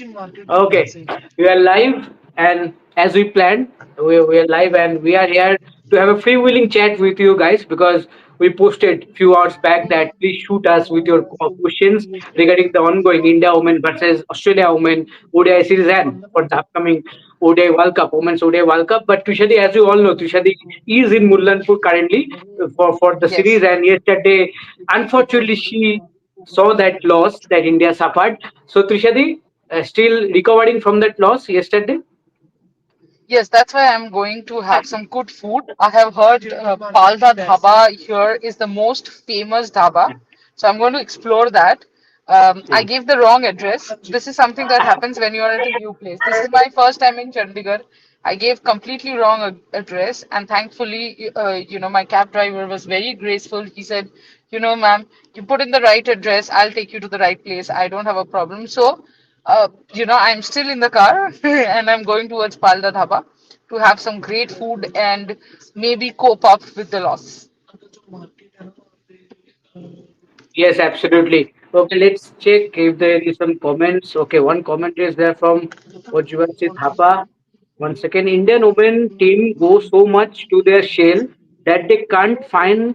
Okay, we are live, and as we planned, we are live, and we are here to have a freewheeling chat with you guys because we posted few hours back that please shoot us with your questions regarding the ongoing India women versus Australia women ODI series and for the upcoming ODI World Cup, Women's ODI World Cup. But Trishadi, as you all know, Trishadi is in Mullanpur currently for the Yes. series, and yesterday, unfortunately, she saw that loss that India suffered. So, Trishadi, still recovering from that loss yesterday? Yes, that's why I'm going to have some good food. I have heard Palda Dhaba here is the most famous dhaba. So I'm going to explore that. I Mm. gave the wrong address. This is something that happens when you are at a new place. This is my first time in Chandigarh. I gave completely wrong address, and thankfully, my cab driver was very graceful. He said, ma'am, you put in the right address. I'll take you to the right place. I don't have a problem. So I'm still in the car and I'm going towards Palda Dhaba to have some great food and maybe cope up with the loss. Yes, absolutely. Okay, let's check if there is some comments. Okay, one comment is there from Ojwasi Thapa. One second, Indian women team goes so much to their shell that they can't find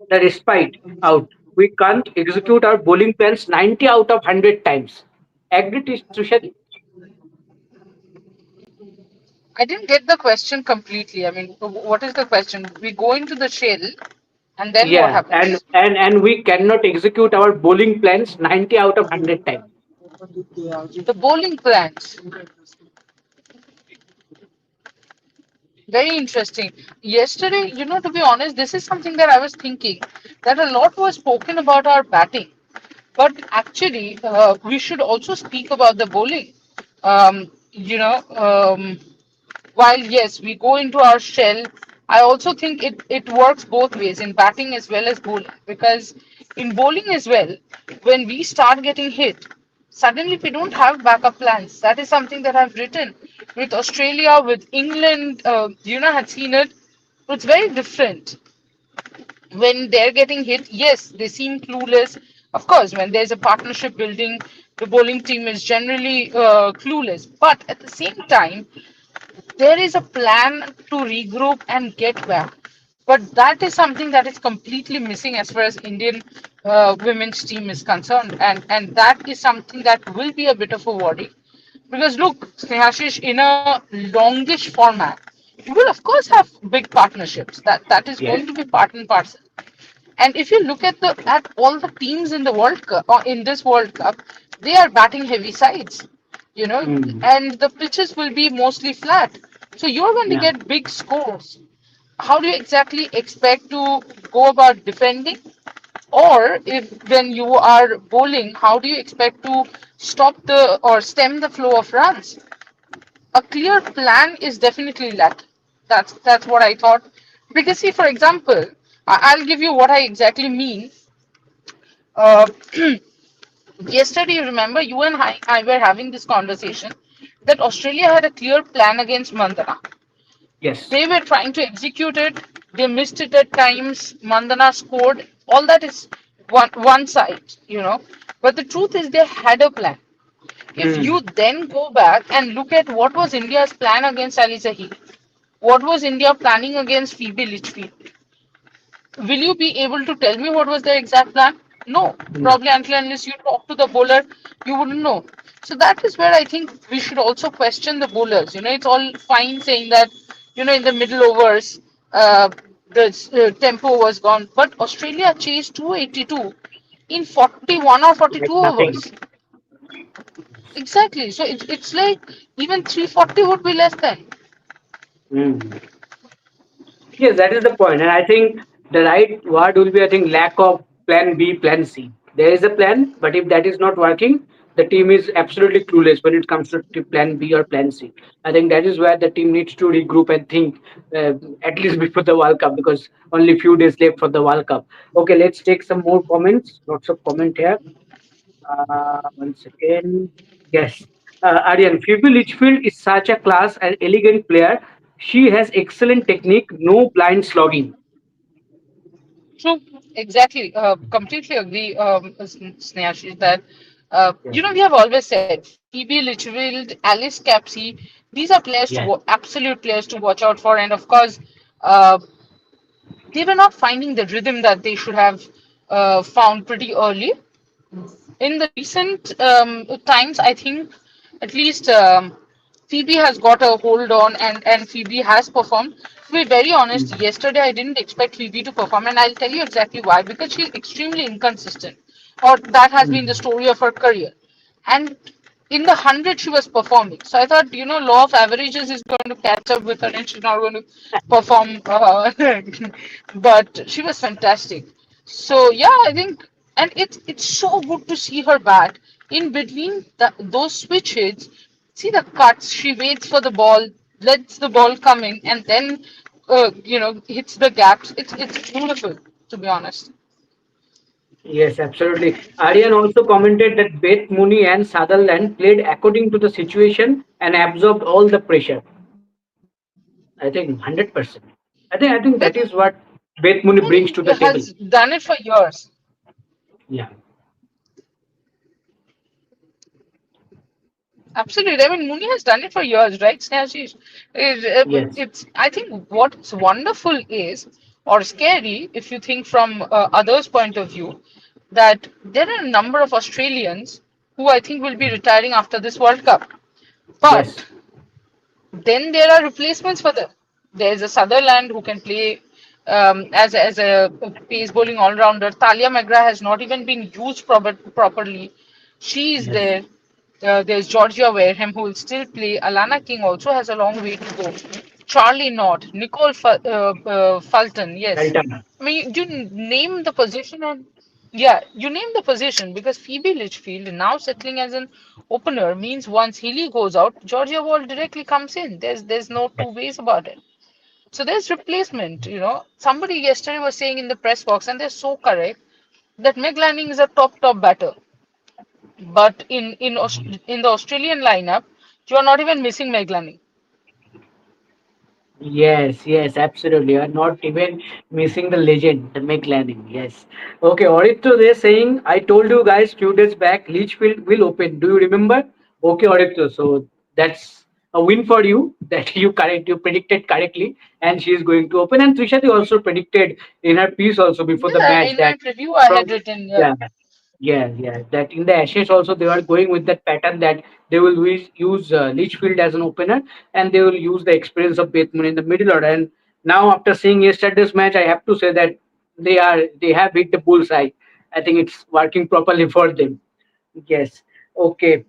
the respite out. We can't execute our bowling plans 90 out of 100 times. Agree, Tushar? I didn't get the question completely. I mean, what is the question? We go into the shell and then what Yeah, and, happens? and and we cannot execute our bowling plans 90 out of 100 times. The bowling plans. Very interesting. Yesterday, to be honest, this is something that I was thinking that a lot was spoken about our batting. But actually, we should also speak about the bowling. While yes, we go into our shell, I also think it works both ways in batting as well as bowling. Because in bowling as well, when we start getting hit, suddenly we don't have backup plans. That is something that I've written with Australia, with England. Had seen it. It's very different when they're getting hit, yes, they seem clueless. Of course, when there's a partnership building, the bowling team is generally clueless. But at the same time, there is a plan to regroup and get back. But that is something that is completely missing as far as Indian women's team is concerned, and that is something that will be a bit of a worry. Because look, Snehashish, in a longish format, you will of course have big partnerships. That is Yes. going to be part and parcel. And if you look at all the teams in the World Cup or in this World Cup, they are batting heavy sides, Mm. and the pitches will be mostly flat. So you're going to Yeah. get big scores. How do you exactly expect to go about defending? Or if when you are bowling, how do you expect to stop the or stem the flow of runs? A clear plan is definitely lacking. That's what I thought. Because see, for example, I'll give you what I exactly mean. Uh, Yesterday, you remember, you and I were having this conversation that Australia had a clear plan against Mandana. Yes. They were trying to execute it. They missed it at times. Mandana scored. All that is one side. But the truth is, they had a plan. If you Mm. then go back and look at what was India's plan against Ali Zahi, what was India planning against Phoebe Litchfield, will you be able to tell me what was their exact plan? No, No. probably until unless you talk to the bowler, you wouldn't know. So that is where I think we should also question the bowlers. It's all fine saying that, in the middle overs, the tempo was gone, but Australia chased 282 in 41 or Like 42 nothing. overs. Exactly. So it's like even 340 would be less than. Mm. Yes, that is the point. And I think the right word will be, I think, lack of plan B, plan C. There is a plan, but if that is not working, the team is absolutely clueless when it comes to plan B or plan C. I think that is where the team needs to regroup and think at least before the World Cup because only few days left for the World Cup. Okay, let's take some more comments. Lots of comment here. One second. Yes. Aryan, Phoebe Litchfield is such a class and elegant player. She has excellent technique, no blind slogging. True, exactly. Completely agree, Snehash, is that. Yes. We have always said Phoebe Litchfield, Alice Capsey, these are players to Yes. absolute players to watch out for, and of course, uh, they were not finding the rhythm that they should have found pretty early. In the recent times, I think at least Phoebe has got a hold on, and Phoebe has performed. To be very honest, Mm. yesterday I didn't expect Phoebe to perform, and I'll tell you exactly why. Because she's extremely inconsistent, or that has been the Mm. story of her career. And in the 100 she was performing, so I thought, law of averages is going to catch up with her and she's not going to perform, but she was fantastic. So yeah, I think, and it's so good to see her bat in between those switch hits. See the cuts, she waits for the ball, lets the ball come in, and then hits the gaps. It's beautiful, to be honest. Yes, absolutely. Aryan also commented that Beth Mooney and Sutherland played according to the situation and absorbed all the pressure. I think 100%. I think that is what Beth Mooney brings to the Mooney table. has done it for years. Yeah. Absolutely. I mean, Mooney has done it for years, right, Snehashish? Yes. I think what's wonderful is, or scary, if you think from others' point of view, that there are a number of Australians who I think will be retiring after this World Cup. Yes. But then there are replacements for them. There's a Sutherland who can play as a pace bowling all rounder. Talia McGrath has not even been used properly. She is Yes. there. There's Georgia Wareham who will still play. Alana King also has a long way to go. Charlie Knott, Nicole Fulton, yes. Dalton. I mean, you name the position on. Yeah, you name the position because Phoebe Litchfield now settling as an opener means once Healy goes out, Georgia Wall directly comes in. There's no two ways about it. So there's replacement. Somebody yesterday was saying in the press box, and they're so correct that Meg Lanning is a top batter, but in the Australian lineup, you are not even missing Meg Lanning. Yes, yes, absolutely. You are not even missing the legend, the McLaren. Yes. Okay, Auditor, they're saying, I told you guys few days back, Leachfield will open. Do you remember? Okay, Auditor. So that's a win for you that you predicted correctly, and she is going to open. And Trishati also predicted in her piece also before the Yeah, match in my that preview, I from had written, yeah. yeah, yeah, yeah. That in the Ashes also they are going with that pattern that they will use Litchfield as an opener and they will use the experience of Bateman in the middle order. And now after seeing yesterday's match, I have to say that they have hit the bullseye. I think it's working properly for them. Yes. Okay.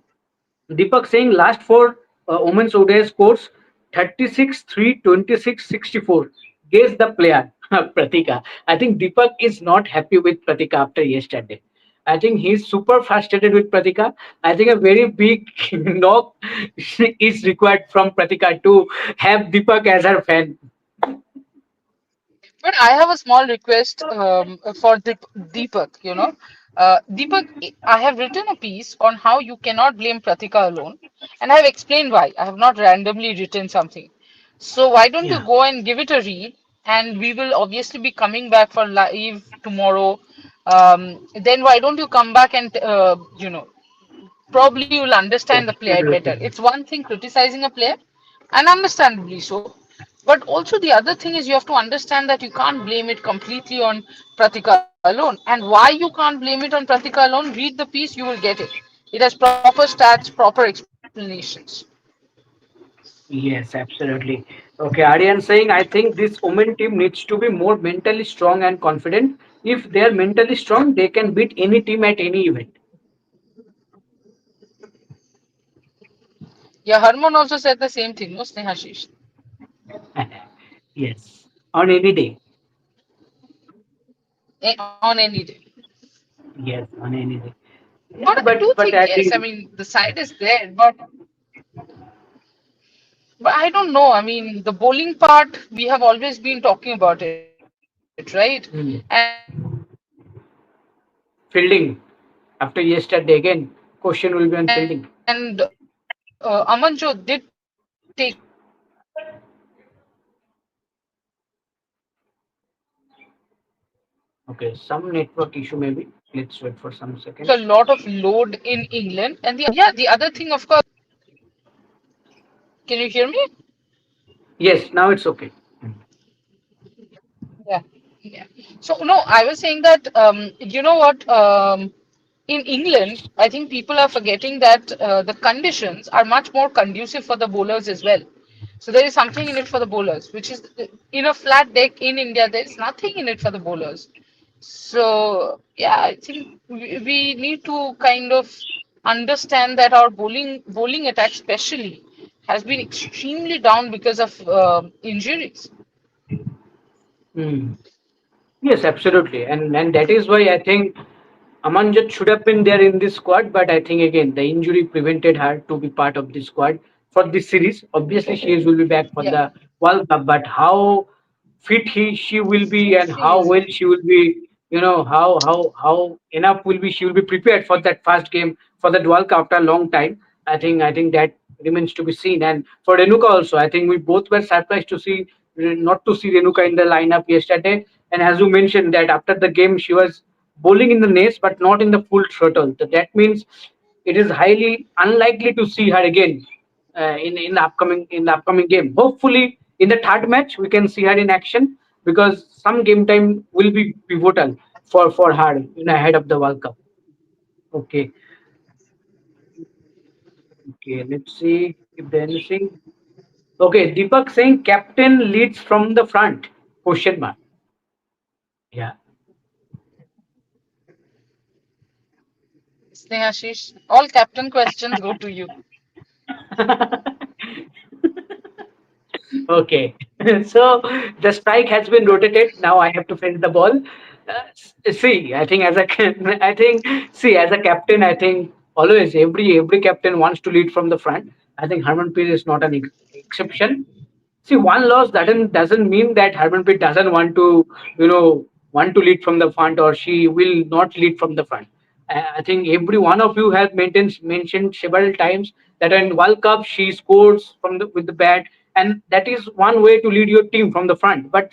Deepak saying last four women's ODI scores 36, 3, 26, 64. Guess the player, Pratika. I think Deepak is not happy with Pratika after yesterday. I think he's super frustrated with Pratika. I think a very big knock is required from Pratika to have Deepak as her fan. But I have a small request for Deepak. Deepak, I have written a piece on how you cannot blame Pratika alone, and I have explained why. I have not randomly written something. So why don't you Yeah, go and give it a read? And we will obviously be coming back for live tomorrow. Then why don't you come back and probably you'll yeah, understand the player better. absolutely. It's one thing criticizing a player, and understandably so. But also the other thing is you have to understand that you can't blame it completely on Pratika alone. And why you can't blame it on Pratika alone, read the piece, you will get it. It has proper stats, proper explanations. Yes, absolutely. Okay, Aryan saying, I think this women team needs to be more mentally strong and confident. If they are mentally strong, they can beat any team at any event. Yeah, Harmon also said the same thing, no, Snehashish? Yes, on any day. On any day. Yes, on any day. Yeah, But I do but think, at yes, I the mean, the side is there, but I don't know. I mean, the bowling part, we have always been talking about it, right? And mm, Amanjo did take a hit, fielding after yesterday again, question will be on fielding. and Amanjo did take a hit, but I don't think he was Okay, some network issue maybe. Let's wait for some A seconds. lot of load in England. And the other thing, of course, can you hear me? Yes, now it's okay. Yeah. Yeah. So no, I was saying that you know what? In England, I think people are forgetting that the conditions are much more conducive for the bowlers as well. So there is something in it for the bowlers, which is in a flat deck in India, there is nothing in it for the bowlers. So yeah, I think we need to kind of understand that our bowling attack, especially, has been extremely down because of injuries. Hmm. Yes, absolutely, and that is why I think Amanjot should have been there in this squad, but I think again the injury prevented her to be part of this squad for this series. Obviously, she will be back for Yeah, the World Cup, but how fit she will be fit and she how is. well she will be, how enough will be she will be prepared for that first game for that World Cup after a long time. I think that remains to be seen. And for Renuka also, I think we both were surprised to see not to see Renuka in the lineup yesterday. And as you mentioned that after the game she was bowling in the nest but not in the full throttle. So that means it is highly unlikely to see her again in the upcoming game. Hopefully, in the third match we can see her in action because some game time will be pivotal for her ahead of the World Cup. Okay, okay. Let's see if there's anything. Okay, Deepak saying captain leads from the front? Question mark. Yeah. Snehashish, all captain questions go to you. Okay, so the strike has been rotated. Now I have to fetch the ball. See, I think I think see as a captain, I think always every captain wants to lead from the front. I think Harmanpreet is not an exception. See, one loss doesn't mean that Harmanpreet doesn't want to lead from the front or she will not lead from the front. I think every one of you has mentioned several times that in World Cup she scores with the bat, and that is one way to lead your team from the front. But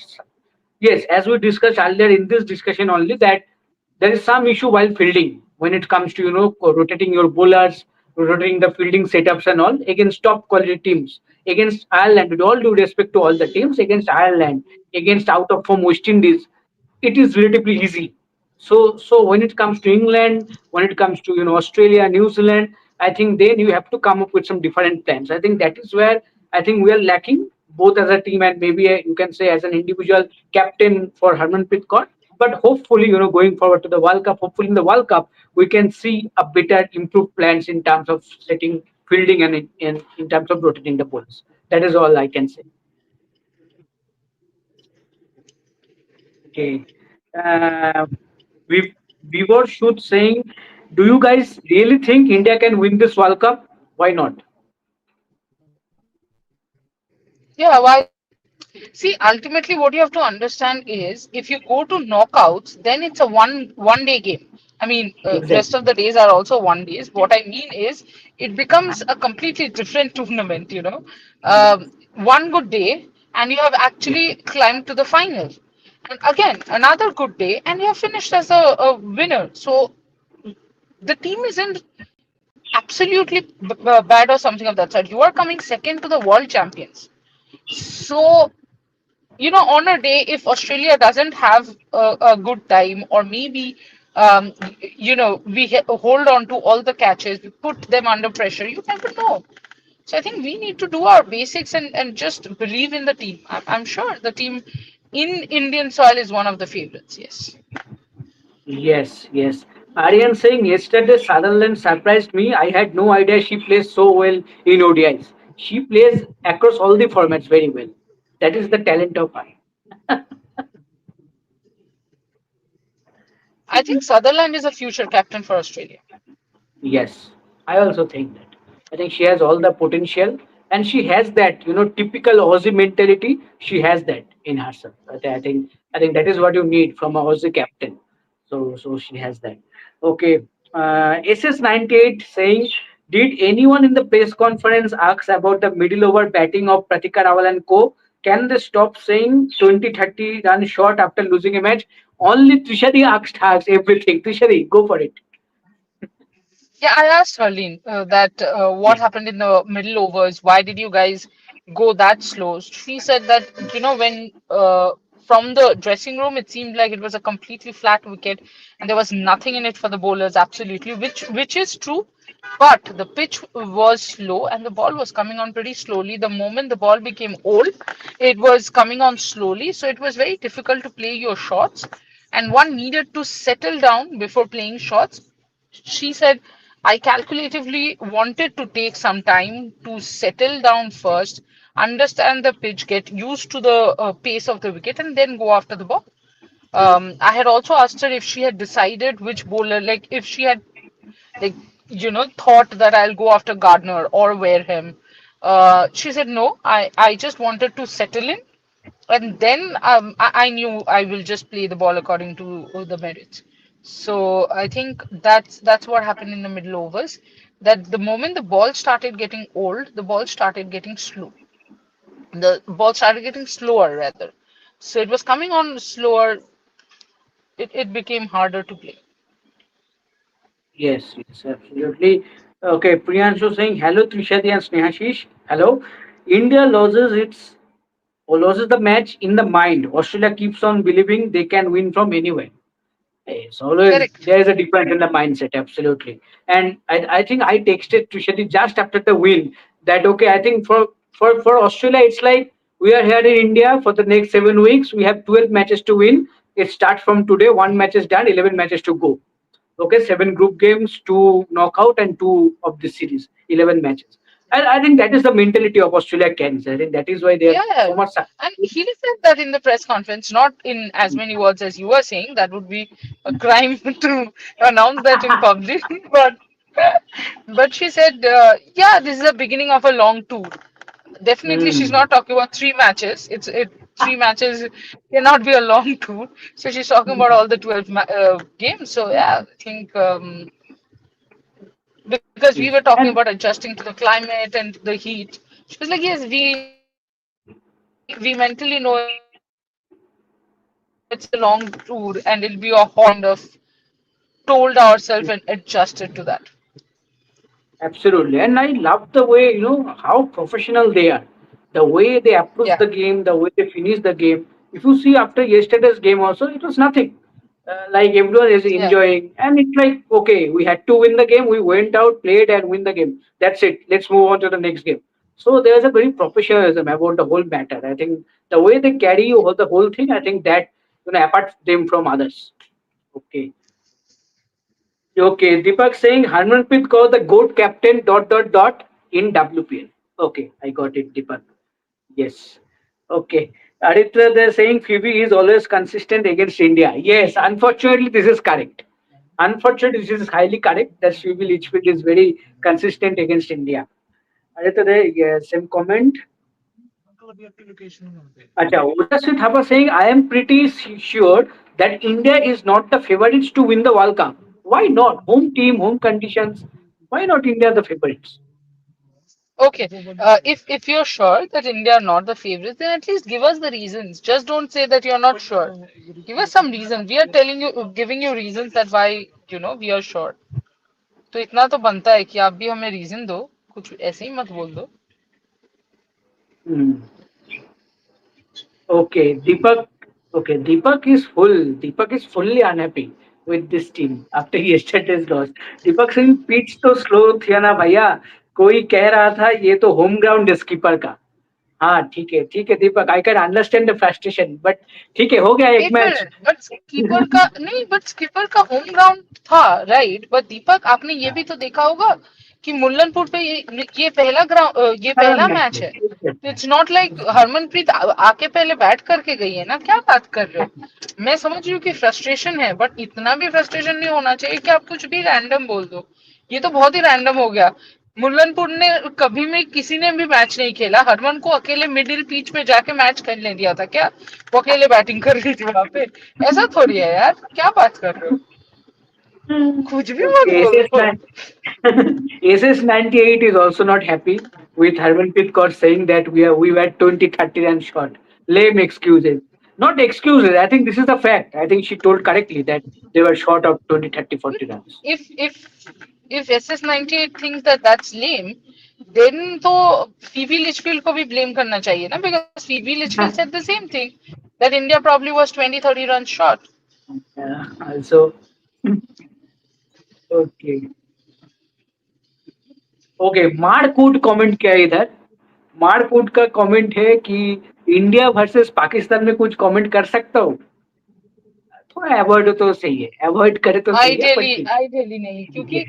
yes, as we discussed earlier in this discussion only that there is some issue while fielding when it comes to rotating your bowlers, rotating the fielding setups and all against top quality teams. Against Ireland, with all due respect to all the teams, against Ireland, against out of form West Indies, it is relatively easy. So when it comes to England, when it comes to Australia, New Zealand, I think then you have to come up with some different plans. I think that is where I think we are lacking both as a team and maybe you can say as an individual captain for Harmanpreet Kaur. But hopefully, going forward to the World Cup, hopefully in the World Cup we can see a better improved plans in terms of setting fielding and in terms of rotating the balls. That is all I can say. Okay. Uh, we were should saying, do you guys really think India can win this World Cup? Why not? Yeah, why? See, ultimately, what you have to understand is if you go to knockouts, then it's a one day game. I mean, rest Exactly. of the days are also one days. What I mean is, it becomes a completely different tournament. One good day, and you have Yeah. actually climbed to the final. And again, another good day, and you have finished as a winner. So the team isn't absolutely bad or something of that sort. You are coming second to the world champions. So on a day if Australia doesn't have a good time, or maybe we hold on to all the catches, we put them under pressure. You never know. So I think we need to do our basics and just believe in the team. I'm sure the team in Indian soil is one of the favorites. Yes. Yes, yes. Aryan saying yesterday Sutherland surprised me. I had no idea she plays so well in ODIs. She plays across all the formats very well. That is the talent of her. I think Sutherland is a future captain for Australia. Yes, I also think that. I think she has all the potential, and she has that, typical Aussie mentality. She has that in herself. I think that is what you need from a Aussie captain. So she has that. Okay. SS98 saying, did anyone in the press conference ask about the middle over batting of Pratika Rawal and co? Can they stop saying 20-30 run short after losing a match? Only Trishadi asks everything. Trishadi, go for it. Yeah, I asked Harleen that what happened in the middle overs. Why did you guys go that slow? She said that, when from the dressing room, it seemed like it was a completely flat wicket and there was nothing in it for the bowlers, absolutely, which is true. But the pitch was slow and the ball was coming on pretty slowly. The moment the ball became old, it was coming on slowly. So it was very difficult to play your shots. And one needed to settle down before playing shots. She said, I calculatively wanted to take some time to settle down first, understand the pitch, get used to the pace of the wicket, and then go after the ball. I had also asked her if she had decided which bowler, like if she had, like, thought that I'll go after Gardner or Wareham. She said, no, I just wanted to settle in and then I knew I will just play the ball according to the merits. So I think that's what happened in the middle overs. That the moment the ball started getting old, the ball started getting slow. The ball started getting slower rather. So it was coming on slower. It became harder to play. Yes, yes, absolutely. Okay, Priyanshu saying hello, Trishadi and Snehashish. Hello. India loses the match in the mind. Australia keeps on believing they can win from anywhere. It's always Correct. there is a difference in the mindset, absolutely. And I think I texted Trishadi just after the win that okay, I think for Australia it's like we are here in India for the next 7 weeks. We have 12 matches to win. It starts from today. One match is done. 11 matches to go. Okay, seven group games, two knockout, and two of this series. 11 matches. I think that is the mentality of Australia Cairns. I think that is why they are Yeah, yeah. so much And successful. he said that in the press conference, not in as many words as you were saying. That would be a crime to announce that in public. But she said, yeah, this is the beginning of a long tour. Definitely, she's Hmm. not talking about 3 matches. 3 matches cannot be a long tour. So she's talking about all the 12 games. So yeah, I think because we were Yes, talking about and adjusting to the climate and the heat. She was like, yes, we mentally know it's a long tour and it'll be a hot tour. So we kind of told ourselves and adjusted to that. absolutely. And I love the way, how professional they are. The way they approach the Yeah, game, the way they finish the game. If you see after yesterday's game also, it was nothing. Like everyone is yeah, enjoying. And it's like, okay, we had to win the game. We went out, played, and win the game. That's it. Let's move on to the next game. So there's a very professionalism about the whole matter. I think the way they carry the whole thing, I think that, apart them from others. Okay. Okay, Deepak saying Harmanpreet Kaur the GOAT captain dot dot dot in WPL. Okay, I got it, Deepak. Yes. Okay. Aditya, they're saying Phoebe is always consistent against India. Yes, unfortunately, this is correct. Unfortunately, this is highly correct that Phoebe Litchfield is very consistent against India. Aditya, yes, same comment. Acha, Ojasvi Thapa saying, I am pretty sure that India is not the favorites to win the World Cup. Why not? Home team, home conditions. Why not India the favorites? okay. If you're sure that India are not the favorites, then at least give us the reasons. Just don't say that you're not sure. Give us some reason. We are telling you, giving you reasons that why we are sure. तो इतना तो बनता है कि आप भी हमें reason दो कुछ ऐसे ही मत बोल दो Hmm. Okay, Deepak. Okay, Deepak is full. Deepak is fully unhappy with this team after yesterday's loss. Deepak saying pitch तो slow थी ना भैया. कोई कह रहा था ये तो होम ग्राउंड है स्कीपर का. हाँ ठीक है Deepak I can understand the frustration but ठीक है हो गया एक एक मैच. मिनट बट स्कीपर का नहीं बट स्कीपर का होम ग्राउंड था राइट बट दीपक आपने ये भी तो देखा होगा कि मुल्लनपुर पे ये पहला ग्राउंड ये पहला मैच है इट्स नॉट लाइक हरमनप्रीत आके पहले बैट करके गई है ना क्या बात कर रहे हो मैं समझ रही हूँ कि फ्रस्ट्रेशन है बट इतना भी फ्रस्ट्रेशन नहीं होना चाहिए कि आप कुछ भी रैंडम बोल दो ये तो बहुत ही रैंडम हो गया मुल्लनपुर ने कभी में किसी ने भी मैच नहीं खेला हरमन को अकेले मिडिल पिच में जाके मैच खेलने दिया था क्या वो अकेले बैटिंग कर रही थी वहां पे ऐसा थोड़ी है यार क्या बात कर रहे हो कुछ भी मत Okay, बोल SS दो SS 98 is also not happy. with Harmanpreet Kaur saying that we were 20-30 runs short. Lame excuses. Not excuses. I think this is the fact. I think she told correctly that they were short of 20-30-40 runs. if if SS98 thinks that that's lame, then तो phoebe Litchfield को भी blame करना चाहिए ना, because phoebe Litchfield said the same thing, that India probably was 20-30 runs short. Also, okay. Okay मारकूट comment क्या है इधर मारकूट का कमेंट है कि इंडिया वर्सेस पाकिस्तान में कुछ कमेंट कर सकता हूँ थोड़ा अवॉइड तो सही है अवॉइड करे तो सही है बट आइडियली ठीक आइडियली नहीं, है क्योंकि ये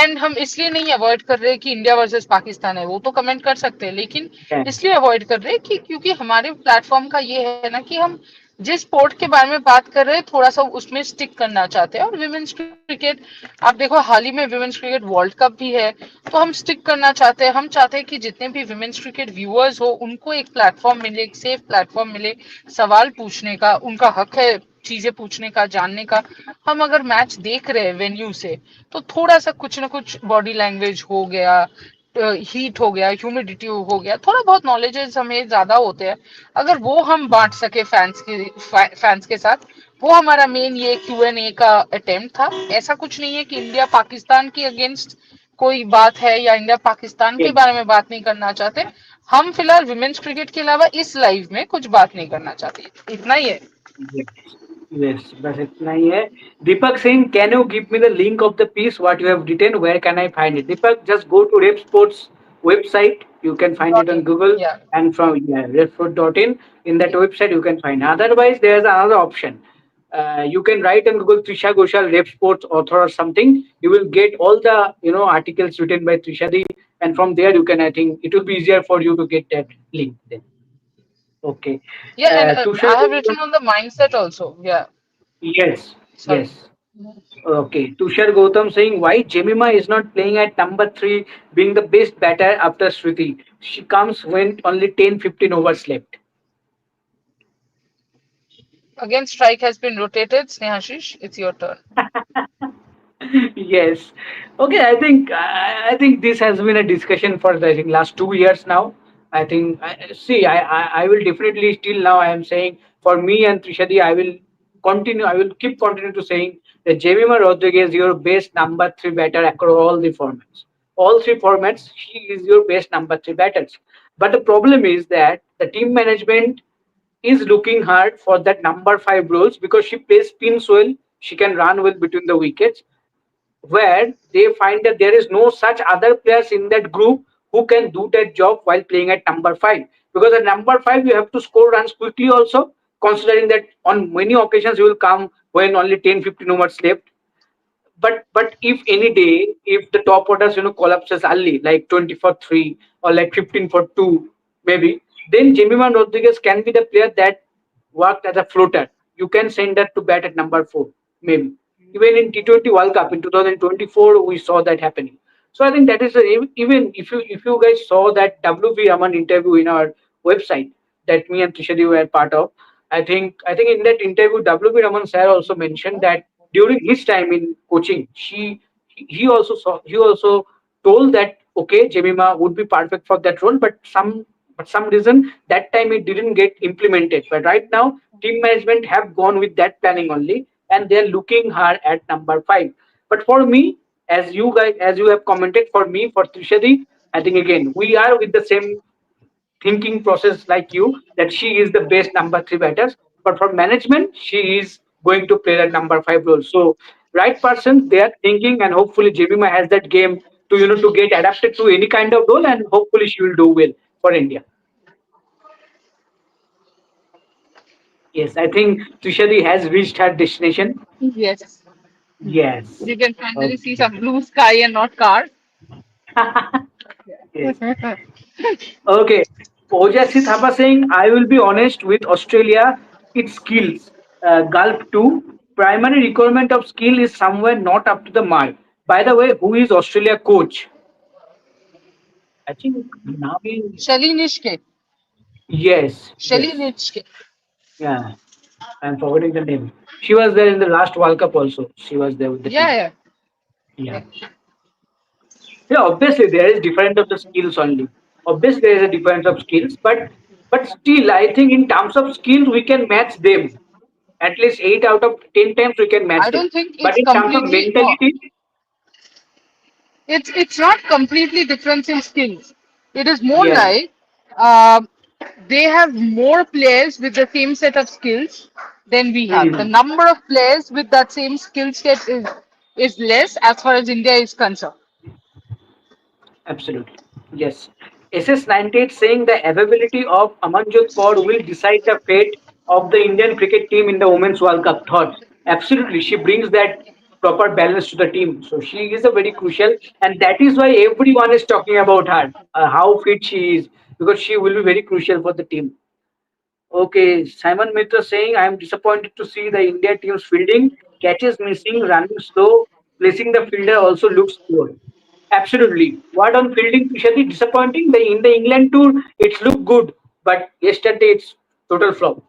एंड हम इसलिए नहीं अवॉइड कर रहे कि इंडिया वर्सेस पाकिस्तान है, वो तो कमेंट कर सकते हैं, लेकिन है इसलिए अवॉइड कर रहे हैं कि क्योंकि हमारे प्लेटफॉर्म का ये है ना कि हम जिस स्पोर्ट के बारे में बात कर रहे हैं थोड़ा सा उसमें स्टिक करना चाहते हैं, और विमेन्स क्रिकेट आप देखो हाल ही में विमेन्स क्रिकेट वर्ल्ड कप भी है, तो हम स्टिक करना चाहते हैं, हम चाहते हैं कि जितने भी विमेन्स क्रिकेट व्यूअर्स हो उनको एक प्लेटफॉर्म मिले, एक सेफ प्लेटफॉर्म मिले सवाल पूछने का, उनका हक है चीजें पूछने का, जानने का। हम अगर मैच देख रहे हैं वेन्यू से, तो थोड़ा सा कुछ ना कुछ बॉडी लैंग्वेज हो गया, हीट हो गया, ह्यूमिडिटी हो गया, थोड़ा बहुत नॉलेजेस हमें ज्यादा होते हैं, अगर वो हम बांट सके फैंस के साथ, वो हमारा मेन ये Q&A का अटेम्प्ट था। ऐसा कुछ नहीं है कि इंडिया पाकिस्तान के अगेंस्ट कोई बात है या इंडिया पाकिस्तान के बारे में बात नहीं करना चाहते। हम फिलहाल विमेन्स क्रिकेट के अलावा इस लाइव में कुछ बात नहीं करना चाहते, इतना ही है। Yes, बस इतना ही है Deepak Singh can you give me the link of the piece what you have written where can I find it Deepak just go to rep sports website you can find it dot on in, google या and from redfoot.in in that website you can find otherwise there's another option you can write on google Trisha Ghoshal rep sports author or something you will get all the articles written by Trisha Di and from there you can I think it will be easier for you to get that link then okay yeah, and Tushar I have written on the mindset also, yeah. yes Sorry. yes okay, Tushar Gautam saying why Jemima is not playing at number 3 being the best batter after Shruti. She comes when only 10-15 overs left. Again, strike has been rotated. Snehashish, it's your turn. Yes. Okay, I think this has been a discussion for I think last 2 years now. I think see I will definitely still now I am saying for me and Trishadi I will continue I will keep continue to saying that Jemima Rodriguez your best number 3 batter across all the formats. All three formats she is your best number 3 batters. But the problem is that the team management is looking hard for that number 5 roles because she plays spins well, she can run well between the wickets where they find that there is no such other players in that group who can do that job while playing at number 5 because at number 5 you have to score runs quickly also considering that on many occasions you will come when only 10-15 overs left but if any day if the top orders collapses early like 20 for 3 or like 15 for 2 maybe then Jemima Rodriguez can be the player that worked as a floater you can send that to bat at number 4 maybe even in T20 World Cup in 2024 we saw that happening so I think that is even if you guys saw that WV Raman interview in our website that me and Trishadi were part of I think in that interview WV Raman sir also mentioned that during his time in coaching, he also told that okay, Jemima would be perfect for that role, but some reason that time it didn't get implemented. But right now, team management have gone with that planning only, and they're looking hard at number 5. But for me, as you have commented, for me, for Trishadi, I think again we are with the same thinking process like you that she is the best number 3 batters but for management she is going to play that number 5 role so right person they are thinking and hopefully Jemima has that game to to get adapted to any kind of role and hopefully she will do well for India yes I think Trishadi has reached her destination Yes. yes You can finally see okay some blue sky and not cars. yes okay. Ojasi Thapa saying, I will be honest with Australia, its skills. Gulf 2, primary requirement of skill is somewhere not up to the mark. By the way, who is Australia coach? I think Navi. Shalinishke. Yes, yes. Shalinishke. Yeah, I'm forgetting the name. She was there in the last World Cup also. She was there with the Yeah, team. yeah. Yeah. Yeah. Yeah, obviously there is difference of the skills only. Obviously there is a difference of skills, but still I think in terms of skills we can match them. At least 8 out of 10 times we can match I them. don't think But it's in terms of completely no. mentality, It's not completely difference in skills. It is more yes. like uh, they have more players with the same set of skills than we have. The Mhm. number of players with that same skill set is less as far as India is concerned. Absolutely. Yes. SS98 saying the availability of Amanjot Kaur will decide the fate of the Indian cricket team in the Women's World Cup. Thought. Absolutely. She brings that proper balance to the team. So she is a very crucial, and that is why everyone is talking about her, how fit she is, because she will be very crucial for the team. Okay, Simon Mitra saying, I am disappointed to see the India team's fielding. Catches missing, running slow, placing the fielder also looks poor. Absolutely. What on fielding, Tushati? Disappointing. In the England tour, it's looked good, but yesterday it's total flop.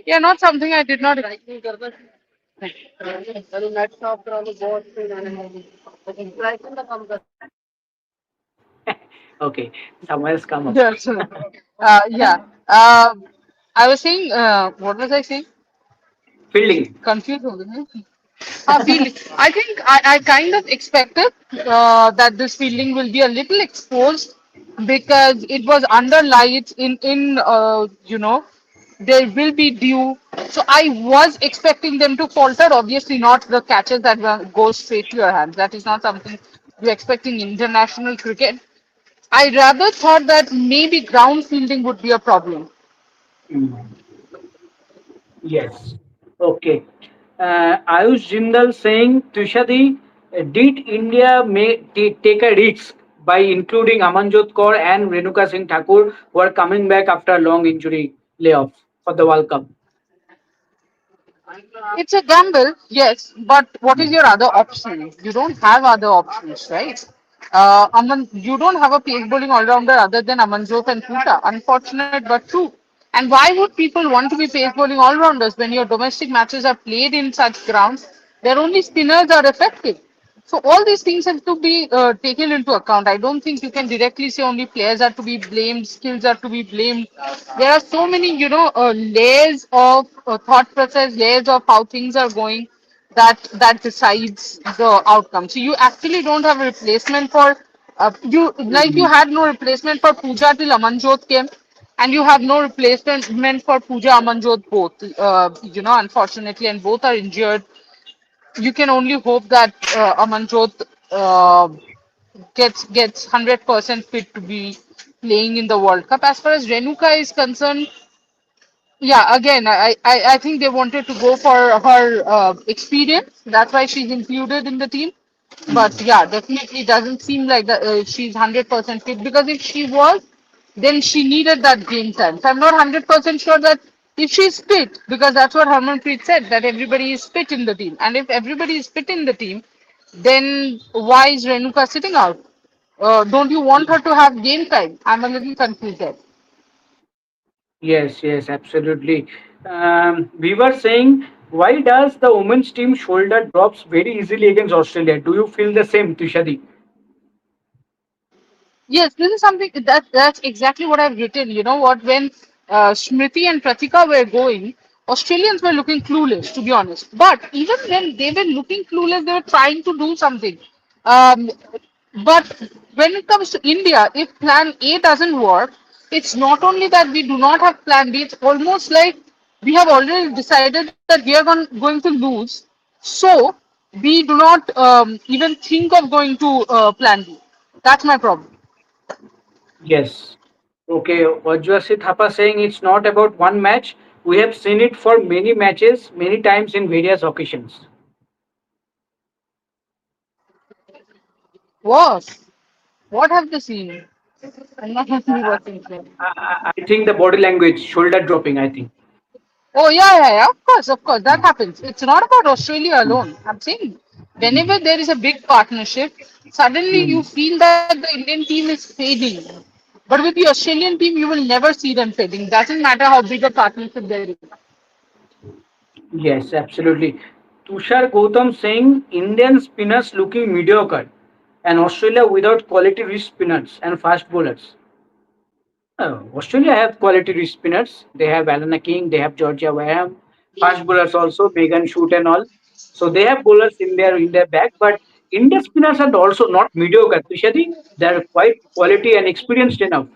Yeah, not something I did not. Okay, someone else come up. Yes. Yeah. Uh, I was saying, what was I saying? Fielding. Confused. हो गए. Fielding. I think I kind of expected that this fielding will be a little exposed because it was under lights in there will be dew. So I was expecting them to falter. Obviously, not the catches that go straight to your hands. That is not something you expect in international cricket. I rather thought that maybe ground fielding would be a problem. Mm. Yes. Okay. Ayush Jindal saying, Tushadi, did India take a risk by including Amanjot Kaur and Renuka Singh Thakur, who are coming back after a long injury layoff for the World Cup? It's a gamble, yes, but what is your other option? You don't have other options, right? You don't have a pace bowling all-rounder other than Amanjot and Puta. Unfortunate but true. And why would people want to be pace bowling all-rounders when your domestic matches are played in such grounds where only spinners are effective? So all these things have to be taken into account. I don't think you can directly say only players are to be blamed, skills are to be blamed. There are so many, layers of thought process, layers of how things are going that decides the outcome. So you actually don't have a replacement for you Mhm. had no replacement for Pooja till Amanjot came, and you have no replacement for Pooja Amanjot both. Unfortunately, and both are injured. You can only hope that Amanjot gets 100% fit to be playing in the World Cup. As far as Renuka is concerned, yeah, again, I think they wanted to go for her experience. That's why she's included in the team. But yeah, definitely doesn't seem like that she's 100% fit because if she was, then she needed that game time. So I'm not 100% sure that if she's fit, because that's what Harmanpreet said, that everybody is fit in the team. And if everybody is fit in the team, then why is Renuka sitting out? Don't you want her to have game time? I'm a little confused there. Yes, yes, absolutely. We were saying, why does the women's team shoulder drops very easily against Australia? Do you feel the same, Tushadi? Yes, this is something that's exactly what I've written. You know what? When Smriti and Pratika were going, Australians were looking clueless, to be honest. But even when they were looking clueless, they were trying to do something. Um, but when it comes to India, if Plan A doesn't work, it's not only that we do not have Plan B. It's almost like we have already decided that we are going to lose. So we do not even think of going to Plan B. That's my problem. Yes. Okay, Vajrasit Thapa saying it's not about one match. We have seen it for many matches, many times in various occasions. What? What have they seen? I'm not actually watching them. I think the body language, shoulder dropping, I think. Oh yeah, yeah, yeah. Of course, that happens. It's not about Australia alone. I'm saying whenever there is a big partnership, suddenly you Mm. feel that the Indian team is fading. But with the Australian team, you will never see them fading. Doesn't matter how big a partnership there is. Yes, absolutely. Tushar Gautam saying Indian spinners looking mediocre and Australia without quality rich spinners and fast bowlers. Australia have quality rich spinners. They have Alana King, they have Georgia Wareham, fast bowlers also, Megan Shoot and all. So they have bowlers in their back, but Indian spinners are also not mediocre. Tushadi, they are quite quality and experienced enough.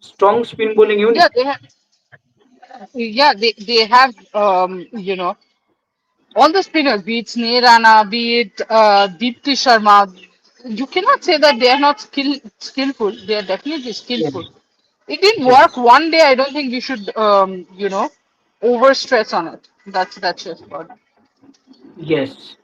Strong spin bowling unit. Yeah, they have all the spinners, be it Sneh Rana, be it Deepti Sharma. You cannot say that they are not skillful. They are definitely Yes. skillful. It didn't work Yes. one day. I don't think we should over stress on it. That's just what. Yes.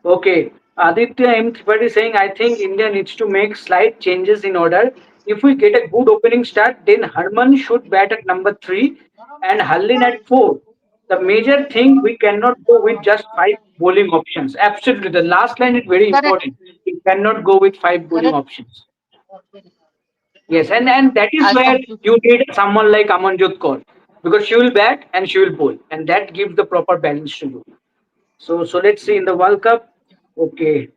Okay. Aditya M. Tripathi saying, I think India needs to make slight changes in order. If we get a good opening start, then Harman should bat at number 3 and Hallin at 4. The major thing, we cannot go with just 5 bowling options. Absolutely. The last line is very Correct. important. We cannot go with 5 bowling Correct. options. Yes, and that is I where completely. you need someone like Amanjot Kaur because she will bat and she will bowl, and that gives the proper balance to you. So let's see in the World Cup. Okay,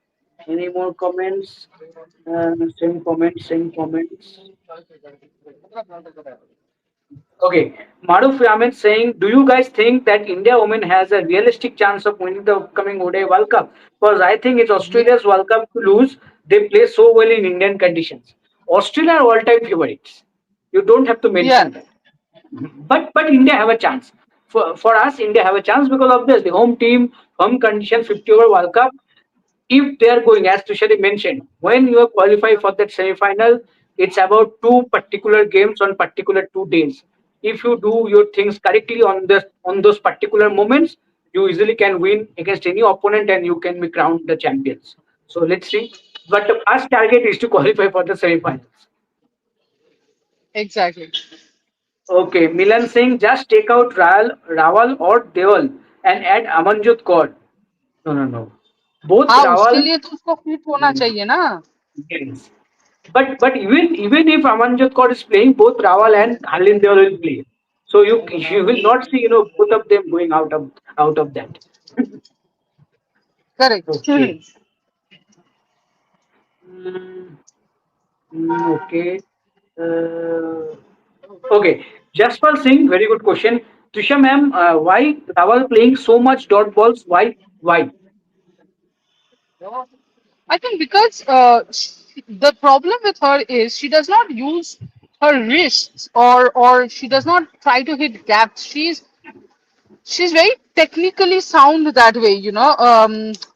any more comments? Same comments, same comments. Okay, Maruf Raman saying, do you guys think that India women has a realistic chance of winning the upcoming ODI World Cup? Because I think it's Ye- Australia's World Cup to lose. They play so well in Indian conditions. Australia are all-time favorites. You don't have to Yeah, mention that. But India have a chance. For us, India have a chance because of this. The home team, home condition, 50 over World Cup. If they are going, as Tushari mentioned, when you are qualified for that semi-final, it's about two particular games on particular 2 days. If you do your things correctly on those particular moments, you easily can win against any opponent and you can be crowned the champions. So let's see. But the first target is to qualify for the semi-finals. exactly. Okay, Milan Singh, just take out Rawal or Deol and add Amanjot Kaur. No, no, no. Both हाँ उसके Rawal. लिए तो उसको fit होना चाहिए ना. Yes. But even if Amanjot Kaur is playing, both Rawal and Harlin Deol will play. So you will not see both of them going out of that. Correct. Okay. Mm, okay. Uh, okay. Jaspal Singh, very good question. Tusha ma'am, why Rawal playing so much dot balls? Why? Why? I think because the problem with her is she does not use her wrists, or she does not try to hit gaps. She's very technically sound that way,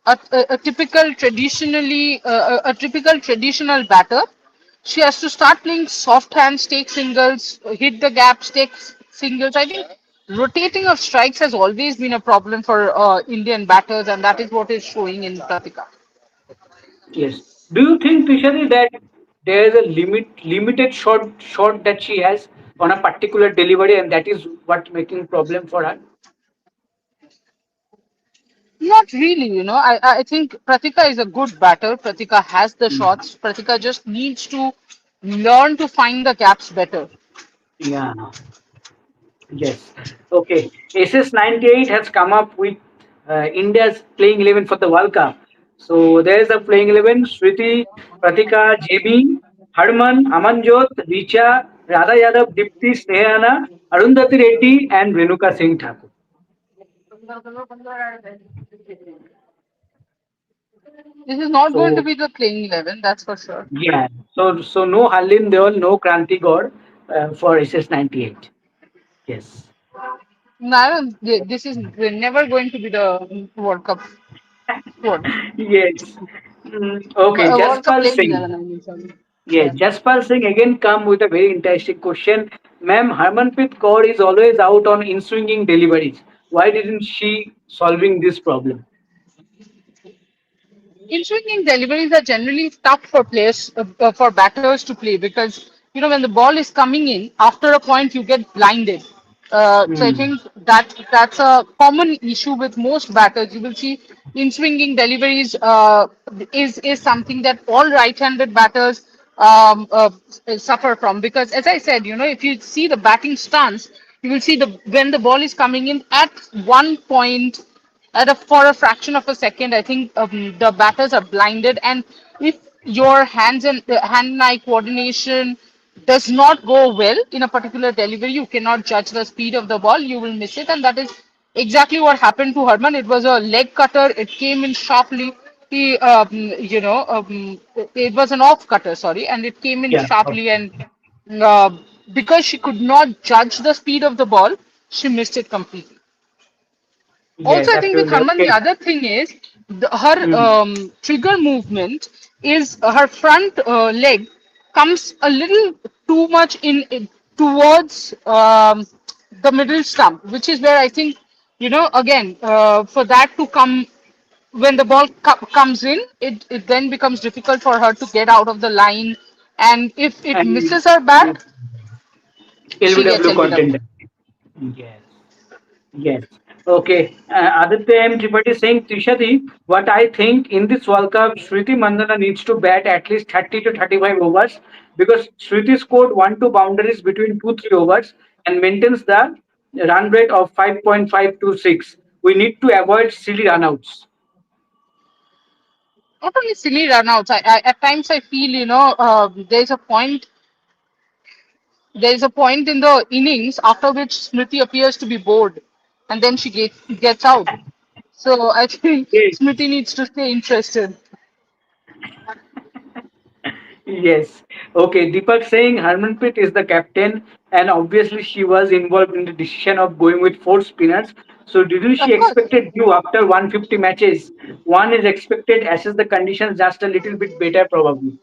a typical a typical traditional batter. She has to start playing soft hands, take singles, hit the gaps, take singles. I think rotating of strikes has always been a problem for Indian batters, and that is what is showing in Pratika. Yes. Do you think, Tushari, that there is a limited shot that she has on a particular delivery, and that is what making problem for her? Not really, I think Pratika is a good batter. Pratika has the Mm. shots. Pratika just needs to learn to find the gaps better. Yeah. Yes. Okay. SS98 has come up with India's playing 11 for the World Cup. So there is a playing 11: Sriti, Pratika, JB, Harman, Amanjot, Richa, Radha Yadav, Dipti, Snehana, Arundhati Reddy, and Renuka Singh Thakur. This is not going to So be the playing 11, that's for sure. yeah. So no Harlin Deol, no Kranti Gaur for SS98. Yes. No, I don't, this is never going to be the World Cup squad. Yes. Okay. World Cup Jaspal playing Singh. 11, I mean, sorry. Yes, Yeah. Jaspal Singh again come with a very interesting question. Ma'am, Harmanpreet Kaur is always out on in-swinging deliveries. Why didn't she solving this problem? In swinging deliveries are generally tough for players, for batters to play because when the ball is coming in, after a point you get blinded. So I Hmm. think that's a common issue with most batters. You will see in swinging deliveries is something that all right-handed batters suffer from because, as I said, if you see the batting stance, you will see the when the ball is coming in at one point. for a fraction of a second. I think the batters are blinded, and if your hand-eye coordination does not go well in a particular delivery, you cannot judge the speed of the ball. You will miss it, and that is exactly what happened to Herman. It was a leg cutter. It came in sharply. He, it was an off cutter, sorry, and it came in Yeah. sharply, and uh, because she could not judge the speed of the ball, she missed it completely. Also, Yes, I think with absolutely. Harman, the Okay. other thing is her Mm. trigger movement is her front leg comes a little too much in towards the middle stump, which is where I think, again, for that to come when the ball comes in, it then becomes difficult for her to get out of the line. And if it And misses her bat, she gets LBW LBW. content. Yes. Yes. Okay. Aditya M. Tripathi saying, Trishadi, what I think in this World Cup, Shriti Mandana needs to bat at least 30 to 35 overs because Shriti scored 1-2 boundaries between 2-3 overs and maintains the run rate of 5.526. We need to avoid silly runouts. Not only silly runouts. At times I feel, there's a point in the innings after which Smriti appears to be bored, and then she gets out. So I think Yes. Smriti needs to stay interested. Yes. Okay. Deepak saying Harmanpreet is the captain, and obviously she was involved in the decision of going with four spinners. So, did you she Of course, expected you after 150 matches? One is expected, assess the conditions just a little bit better, probably.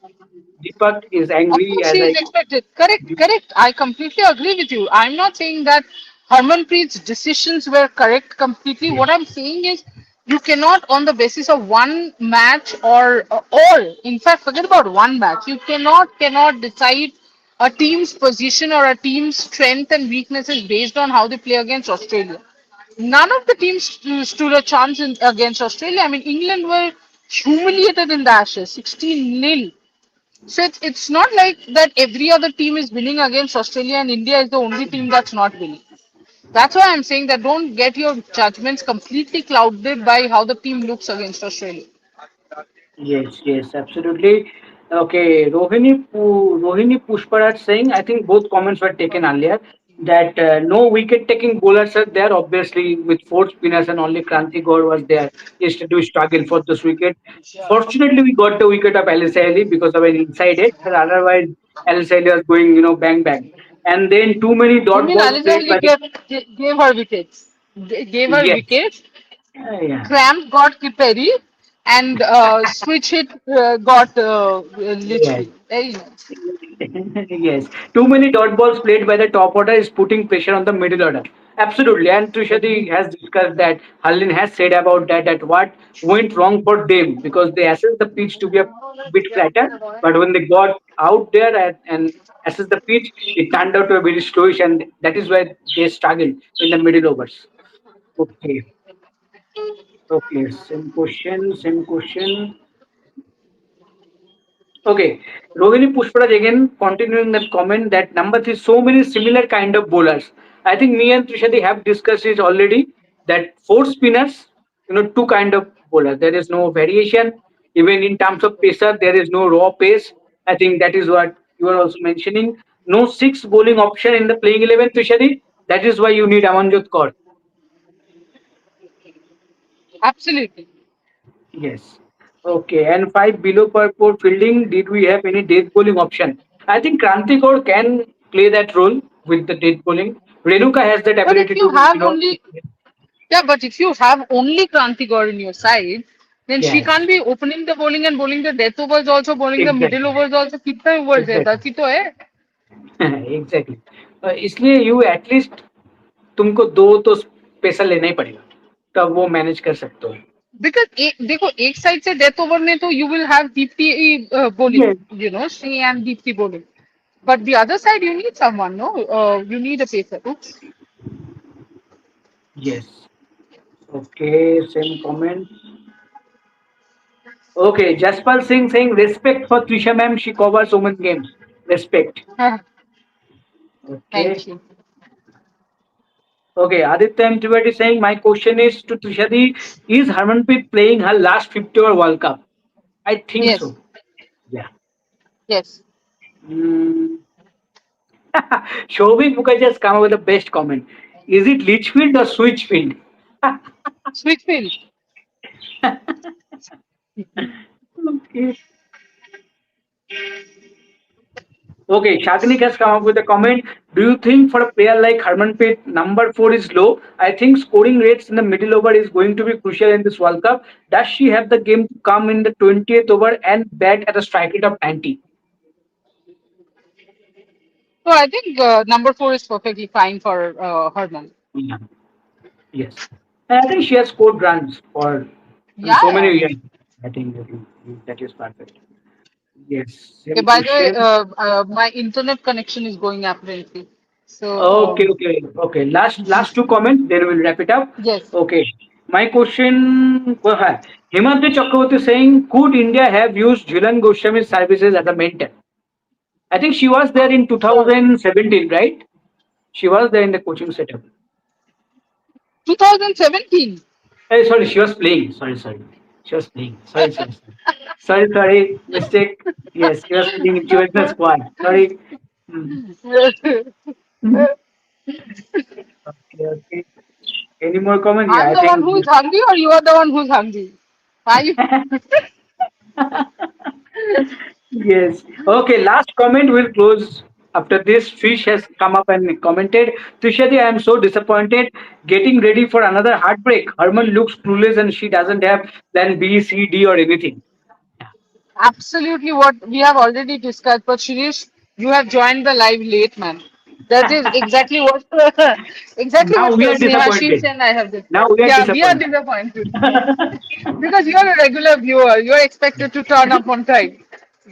Deepak is of angry course, as she is I. expected. Correct, correct. I completely agree with you. I'm not saying that Harmanpreet's decisions were correct completely. What I'm saying is you cannot, on the basis of one match or all, in fact, forget about one match. You cannot decide a team's position or a team's strength and weaknesses based on how they play against Australia. None of the teams stood a chance against Australia. I mean, England were humiliated in the Ashes, 16-0. So it's not like that every other team is winning against Australia and India is the only team that's not winning. That's why I'm saying that don't get your judgments completely clouded by how the team looks against Australia. Yes, yes, absolutely. Okay, Rohini Pushparaj saying, I think both comments were taken earlier that no wicket taking bowlers are there. Obviously, with four spinners and only Kranti Gaur was there yesterday to struggle for this wicket. Fortunately, we got the wicket of Alice Ali because of an inside edge. But otherwise, Alice Ali was going, bang bang. And then too many You dot mean balls Aliza played Ali by the gave her wickets? Gave her yes, wickets. yeah, Cramp got Kiperi and Switch hit got yes. Litchfield. Very nice. Yes, too many dot balls played by the top order is putting pressure on the middle order. Absolutely, and Trishadi has discussed that. Harlin has said about that what went wrong for them because they assessed the pitch to be a bit flatter, but when they got out there and assessed the pitch, it turned out to a very slowish, and that is why they struggled in the middle overs. Okay, okay, same question, same question. Okay, Rohini Pushparaj again continuing that comment that number three, so many similar kind of bowlers. I think me and Trishadi have discussed it already that four spinners, two kind of bowlers. There is no variation. Even in terms of pacer, there is no raw pace. I think that is what you are also mentioning. No six bowling option in the playing 11, Trishadi. That is why you need Amanjot Kaur. Absolutely. Yes. Okay. And five below per port fielding, did we have any death bowling option? I think Kranti Kaur can play that role with the death bowling. Renuka has that But if ability you to, have only Yeah, but if you have only Kranti Gaur in your side, then she yes, can't be opening the bowling and bowling the death overs also, bowling the middle exactly, overs also. कितने overs है? exactly, 10 ही तो है. Exactly इसलिए you at least तुमको दो तो पैसा लेना ही पड़ेगा तब वो मैनेज कर सकते हो Because देखो एक side से death over में तो you will have Deepti bowling, yes Shrey and Deepti bowling. But the other side you need someone, no? You need a pacer. Oops. yes okay same comment okay Jaspal Singh saying respect for Trisha ma'am she covers women games respect okay Thank you. Okay, Aditya M. Trivedi saying, my question is to Trishadi, is Harmanpreet playing her last 50 over World Cup? I think Yes, so. Yeah. yes. Mm. Shobik Mukherjee has come up with the best comment. Is it Litchfield or Switchfield? Switchfield. Okay. Okay, Shagnik has come up with a comment. Do you think for a player like Harmanpreet, number 4 is low? I think scoring rates in the middle over is going to be crucial in this World Cup. Does she have the game to come in the 20th over and bat at a strike rate of 90? So I think number 4 is perfectly fine for Herman. Yeah. Yes. And I think she has scored runs for Yeah, so many yeah, yeah. years. I think that is perfect. Yes. Okay, Same by the way, question. my internet connection is going apparently. So, Okay, okay, okay. Last two comments, then we'll wrap it up. yes. Okay. My question was Himantri Chakraborty saying, could India have used Jhulan Goswami's services as a mentor? I think she was there in Uh, 2017, right? She was there in the coaching setup. 2017. Hey, sorry, she was playing. Sorry. She was playing. Sorry. Mistake. Yes, she was playing. She was in the squad. Sorry. Hmm. Okay. Any more comments? Yeah, I'm I the one think. who's hungry, or you are the one who's hungry? Are you? Yes. Okay, last comment will close after this. Fish has come up and commented. Trishadi, I am so disappointed. Getting ready for another heartbreak. Herman looks clueless and she doesn't have plan B, C, D, or anything. Absolutely what we have already discussed, but Shirish, you have joined the live late, man. That is exactly what exactly Now what we are Snehashish disappointed. and I have Now discussed. we are Yeah, we are disappointed. disappointed because you are a regular viewer. You are expected to turn up on time.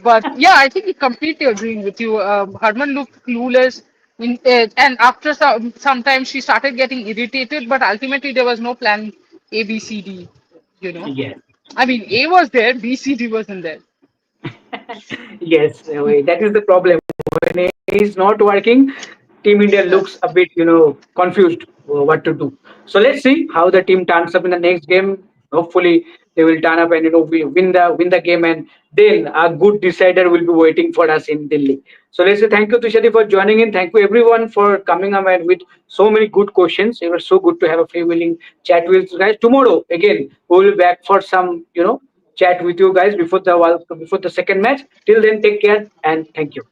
But yeah, I think we completely agreeing with you. Harman looked clueless, and after sometimes she started getting irritated. But ultimately, there was no plan A, B, C, D. You know, Yes. I mean, A was there, B, C, D wasn't there. Yes, that is the problem. When A is not working, Team India looks a bit, confused what to do. So let's see how the team turns up in the next game. Hopefully, they will turn up and we win the game, and then a good decider will be waiting for us in Delhi. So let's say thank you, Tushadi, for joining in. Thank you, everyone, for coming up and with so many good questions. It was so good to have a free willing chat with you guys. Tomorrow, again, we will be back for some, chat with you guys before the second match. Till then, take care and thank you.